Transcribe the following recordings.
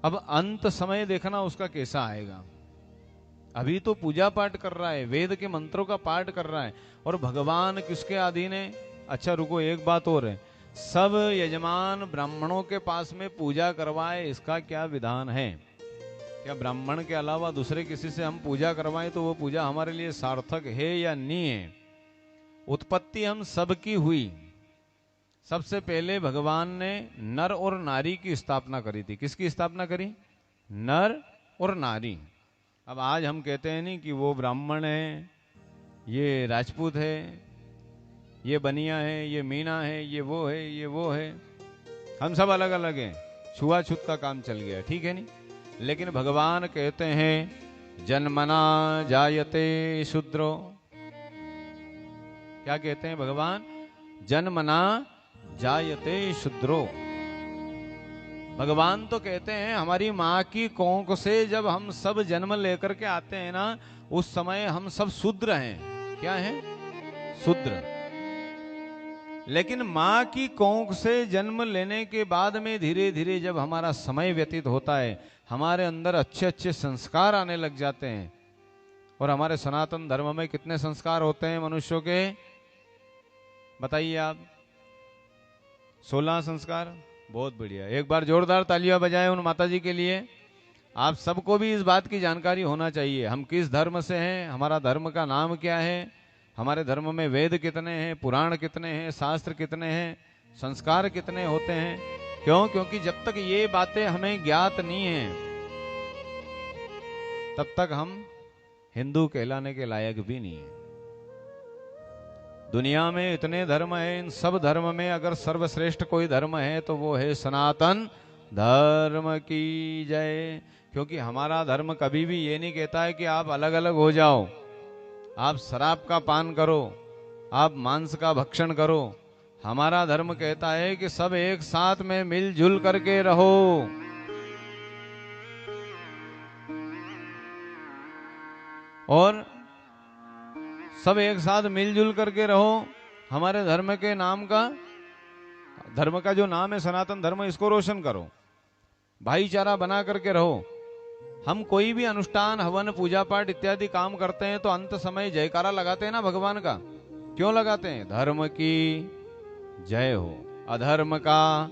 अब अंत समय देखना उसका कैसा आएगा। अभी तो पूजा पाठ कर रहा है, वेद के मंत्रों का पाठ कर रहा है, और भगवान किसके अधीन है। अच्छा रुको, एक बात और है, सब यजमान ब्राह्मणों के पास में पूजा करवाए, इसका क्या विधान है। क्या ब्राह्मण के अलावा दूसरे किसी से हम पूजा करवाएं तो वो पूजा हमारे लिए सार्थक है या नहीं है। उत्पत्ति हम सबकी हुई, सबसे पहले भगवान ने नर और नारी की स्थापना करी थी। किसकी स्थापना करी? नर और नारी। अब आज हम कहते हैं नहीं कि वो ब्राह्मण है, ये राजपूत है, ये बनिया है, ये मीना है, ये वो है, ये वो है, हम सब अलग अलग हैं, छुआछूत का काम चल गया, ठीक है नहीं। लेकिन भगवान कहते हैं जन्मना जायते शूद्रो। क्या कहते हैं भगवान? जन्मना जायते शूद्रो। भगवान तो कहते हैं हमारी माँ की कोंख से जब हम सब जन्म लेकर के आते हैं ना, उस समय हम सब शूद्र हैं। क्या हैं? शूद्र। लेकिन माँ की कोंख से जन्म लेने के बाद में धीरे धीरे जब हमारा समय व्यतीत होता है, हमारे अंदर अच्छे अच्छे संस्कार आने लग जाते हैं। और हमारे सनातन धर्म में कितने संस्कार होते हैं मनुष्यों के? बताइए आप। 16 संस्कार। बहुत बढ़िया, एक बार जोरदार तालियां बजाएं उन माता जी के लिए। आप सबको भी इस बात की जानकारी होना चाहिए, हम किस धर्म से हैं, हमारा धर्म का नाम क्या है, हमारे धर्म में वेद कितने हैं, पुराण कितने हैं, शास्त्र कितने हैं, संस्कार कितने होते हैं। क्यों? क्योंकि जब तक ये बातें हमें ज्ञात नहीं हैं, तब तक हम हिंदू कहलाने के लायक भी नहीं है। दुनिया में इतने धर्म हैं, इन सब धर्म में अगर सर्वश्रेष्ठ कोई धर्म है तो वो है सनातन धर्म की जय। क्योंकि हमारा धर्म कभी भी ये नहीं कहता है कि आप अलग अलग हो जाओ, आप शराब का पान करो, आप मांस का भक्षण करो। हमारा धर्म कहता है कि सब एक साथ में मिलजुल करके रहो। और सब एक साथ मिलजुल करके रहो। हमारे धर्म के नाम का, धर्म का जो नाम है सनातन धर्म, इसको रोशन करो, भाईचारा बना करके रहो। हम कोई भी अनुष्ठान, हवन, पूजा पाठ इत्यादि काम करते हैं तो अंत समय जयकारा लगाते हैं ना भगवान का। क्यों लगाते हैं? धर्म की जय हो, अधर्म का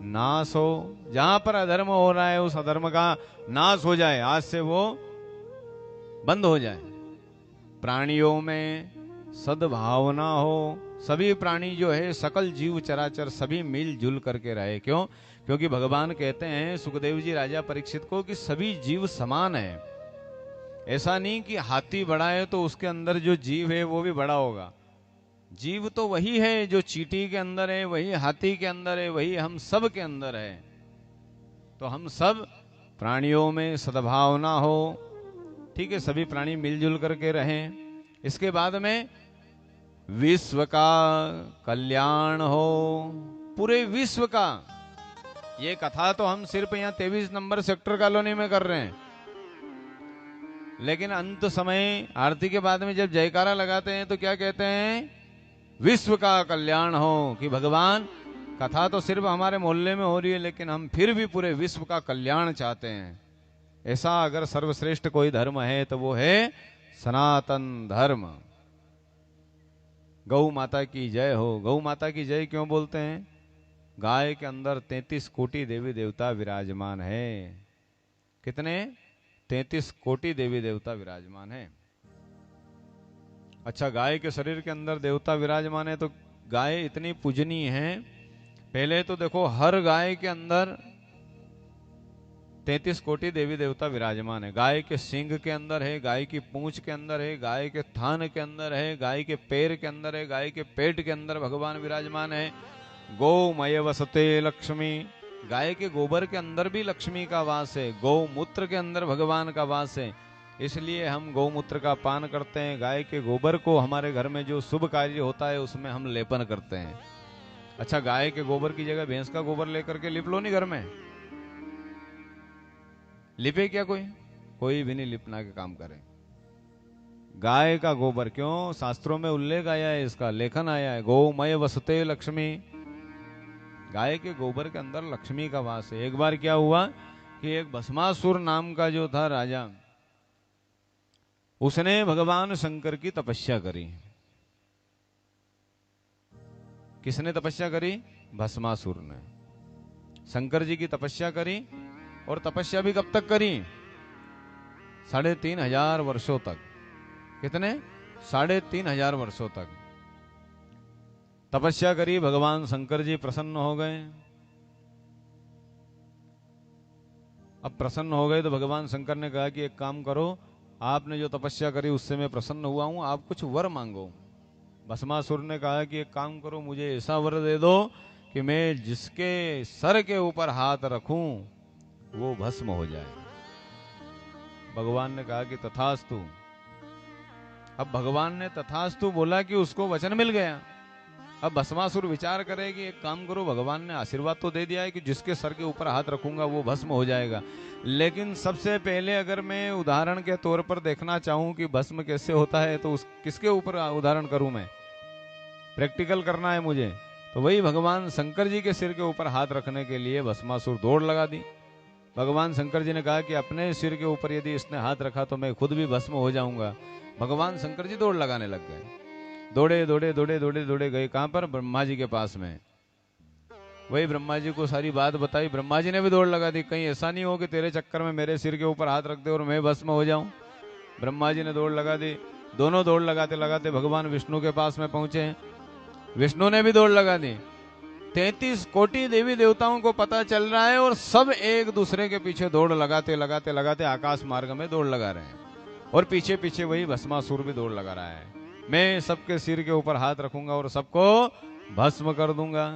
नाश हो। जहां पर अधर्म हो रहा है उस अधर्म का नाश हो जाए, आज से वो बंद हो जाए। प्राणियों में सद्भावना हो, सभी प्राणी जो है, सकल जीव चराचर सभी मिलजुल करके रहे। क्यों? क्योंकि भगवान कहते हैं सुखदेव जी राजा परीक्षित को कि सभी जीव समान है। ऐसा नहीं कि हाथी बड़ा है तो उसके अंदर जो जीव है वो भी बड़ा होगा। जीव तो वही है जो चींटी के अंदर है, वही हाथी के अंदर है, वही हम सब के अंदर है। तो हम सब प्राणियों में सद्भावना हो, ठीक है, सभी प्राणी मिलजुल करके रहें। इसके बाद में विश्व का कल्याण हो, पूरे विश्व का। ये कथा तो हम सिर्फ यहाँ 23 नंबर सेक्टर कॉलोनी में कर रहे हैं, लेकिन अंत समय आरती के बाद में जब जयकारा लगाते हैं तो क्या कहते हैं? विश्व का कल्याण हो। कि भगवान, कथा तो सिर्फ हमारे मोहल्ले में हो रही है, लेकिन हम फिर भी पूरे विश्व का कल्याण चाहते हैं। ऐसा अगर सर्वश्रेष्ठ कोई धर्म है तो वो है सनातन धर्म। गौ माता की जय हो। गौ माता की जय क्यों बोलते हैं? गाय के अंदर 33 कोटि देवी देवता विराजमान है। कितने? 33 कोटि देवी देवता विराजमान है। अच्छा, गाय के शरीर के अंदर देवता विराजमान है तो गाय इतनी पूजनीय है। पहले तो देखो, हर गाय के अंदर 33 कोटि देवी देवता विराजमान है। गाय के सींग के अंदर है, गाय की पूंछ के अंदर है, गाय के थान के अंदर है, गाय के पैर के अंदर है, गाय के पेट के अंदर भगवान विराजमान है। गौमय वसते लक्ष्मी। गाय के गोबर के अंदर भी लक्ष्मी का वास है। गौमूत्र के अंदर भगवान का वास है। इसलिए हम गौमूत्र का पान करते हैं। गाय के गोबर को हमारे घर में जो शुभ कार्य होता है उसमें हम लेपन करते हैं। अच्छा, गाय के गोबर की जगह भैंस का गोबर लेकर के लिप लो नहीं घर में। लिपे क्या कोई? कोई भी नहीं लिपना के काम करे। गाय का गोबर, क्यों? शास्त्रों में उल्लेख आया है, इसका लेखन आया है। गौमय वसते लक्ष्मी। गाय के गोबर के अंदर लक्ष्मी का वास है। एक बार क्या हुआ कि एक भस्मासुर नाम का जो था राजा, उसने भगवान शंकर की तपस्या करी। किसने तपस्या करी? भस्मासुर ने शंकर जी की तपस्या करी। और तपस्या भी कब तक करी? 3,500 वर्षों तक। कितने? 3,500 वर्षों तक तपस्या करी। भगवान शंकर जी प्रसन्न हो गए। अब प्रसन्न हो गए तो भगवान शंकर ने कहा कि एक काम करो, आपने जो तपस्या करी उससे मैं प्रसन्न हुआ हूं, आप कुछ वर मांगो। भस्मासुर ने कहा कि एक काम करो, मुझे ऐसा वर दे दो कि मैं जिसके सर के ऊपर हाथ रखूं वो भस्म हो जाए। भगवान ने कहा कि तथास्तु। अब भगवान ने तथास्तु बोला कि उसको वचन मिल गया। अब भस्मासुर विचार करे कि एक काम करो, भगवान ने आशीर्वाद तो दे दिया है कि जिसके सर के ऊपर हाथ रखूंगा वो भस्म हो जाएगा, लेकिन सबसे पहले अगर मैं उदाहरण के तौर पर देखना चाहूं कि भस्म कैसे होता है तो किसके ऊपर उदाहरण करूं? मैं प्रैक्टिकल करना है मुझे। तो वही भगवान शंकर जी के सिर के ऊपर हाथ रखने के लिए भस्मासुर दौड़ लगा दी। भगवान शंकर जी ने कहा कि अपने सिर के ऊपर यदि इसने हाथ रखा तो मैं खुद भी भस्म हो जाऊंगा। भगवान शंकर जी दौड़ लगाने लग गए। दौड़े दौड़े दौड़े दौड़े दौड़े गए कहां पर? ब्रह्मा जी के पास में। वही ब्रह्मा जी को सारी बात बताई। ब्रह्मा जी ने भी दौड़ लगा दी, कहीं ऐसा नहीं हो कि तेरे चक्कर में मेरे सिर के ऊपर हाथ रख दे और मैं भस्म हो जाऊं। ब्रह्मा जी ने दौड़ लगा दी। दोनों दौड़ लगाते लगाते भगवान विष्णु के पास में पहुंचे। विष्णु ने भी दौड़ लगा दी। 33 कोटि देवी देवताओं को पता चल रहा है और सब एक दूसरे के पीछे दौड़ लगाते लगाते लगाते आकाश मार्ग में दौड़ लगा रहे हैं। और पीछे पीछे वही भस्मासुर भी दौड़ लगा रहा है। मैं सबके सिर के ऊपर हाथ रखूंगा और सबको भस्म कर दूंगा।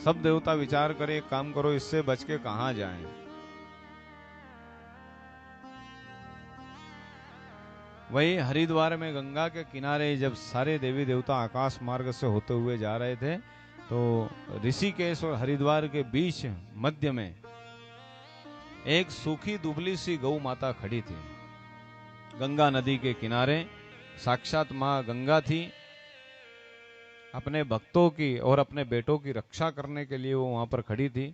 सब देवता विचार करे, एक काम करो, इससे बच के कहां जाएं? वही हरिद्वार में गंगा के किनारे जब सारे देवी देवता आकाश मार्ग से होते हुए जा रहे थे तो ऋषिकेश और हरिद्वार के बीच मध्य में एक सूखी दुबली सी गौ माता खड़ी थी। गंगा नदी के किनारे साक्षात मां गंगा थी। अपने भक्तों की और अपने बेटों की रक्षा करने के लिए वो वहां पर खड़ी थी।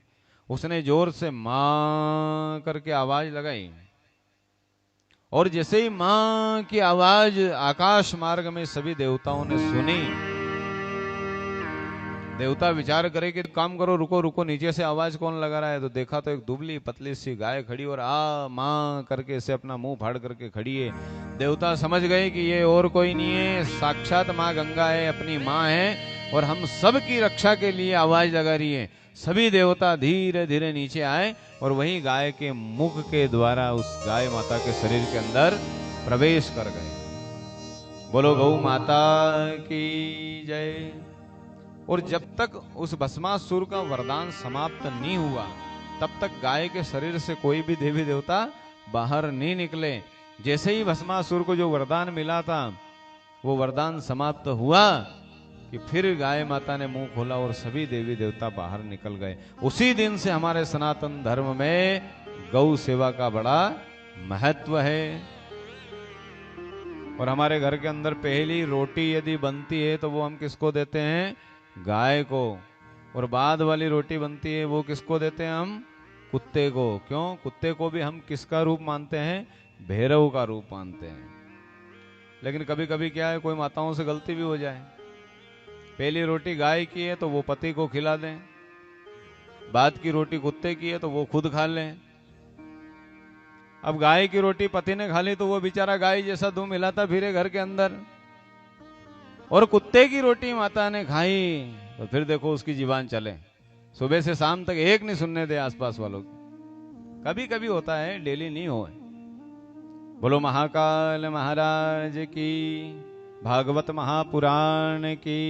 उसने जोर से मां करके आवाज लगाई और जैसे ही मां की आवाज आकाश मार्ग में सभी देवताओं ने सुनी, देवता विचार करे कि काम करो, रुको रुको, नीचे से आवाज कौन लगा रहा है। तो देखा तो एक दुबली पतली सी गाय खड़ी और आ मां करके इसे अपना मुंह फाड़ करके खड़ी है। देवता समझ गए कि ये और कोई नहीं है, साक्षात मां गंगा है, अपनी मां है और हम सब की रक्षा के लिए आवाज लगा रही है। सभी देवता धीरे धीरे नीचे आए और वही गाय के मुख के द्वारा उस गाय माता के शरीर के अंदर प्रवेश कर गए। बोलो गौ माता की जय। और जब तक उस भस्मासुर का वरदान समाप्त नहीं हुआ तब तक गाय के शरीर से कोई भी देवी देवता बाहर नहीं निकले। जैसे ही भस्मासुर को जो वरदान मिला था वो वरदान समाप्त हुआ कि फिर गाय माता ने मुंह खोला और सभी देवी देवता बाहर निकल गए। उसी दिन से हमारे सनातन धर्म में गौ सेवा का बड़ा महत्व है। और हमारे घर के अंदर पहली रोटी यदि बनती है तो वो हम किसको देते हैं? गाय को। और बाद वाली रोटी बनती है वो किसको देते हैं? हम कुत्ते को। क्यों? कुत्ते को भी हम किसका रूप मानते हैं? भैरव का रूप मानते हैं। लेकिन कभी कभी क्या है, कोई माताओं से गलती भी हो जाए, पहली रोटी गाय की है तो वो पति को खिला दें, बाद की रोटी कुत्ते की है तो वो खुद खा लें। अब गाय की रोटी पति ने खा ली तो वो बेचारा गाय जैसा धूम हिलाता फिरे घर के अंदर, और कुत्ते की रोटी माता ने खाई तो फिर देखो उसकी जीवान चले, सुबह से शाम तक एक नहीं सुनने दे आसपास वालों की। कभी कभी होता है, डेली नहीं हो। बोलो महाकाल महाराज की, भागवत महापुराण की।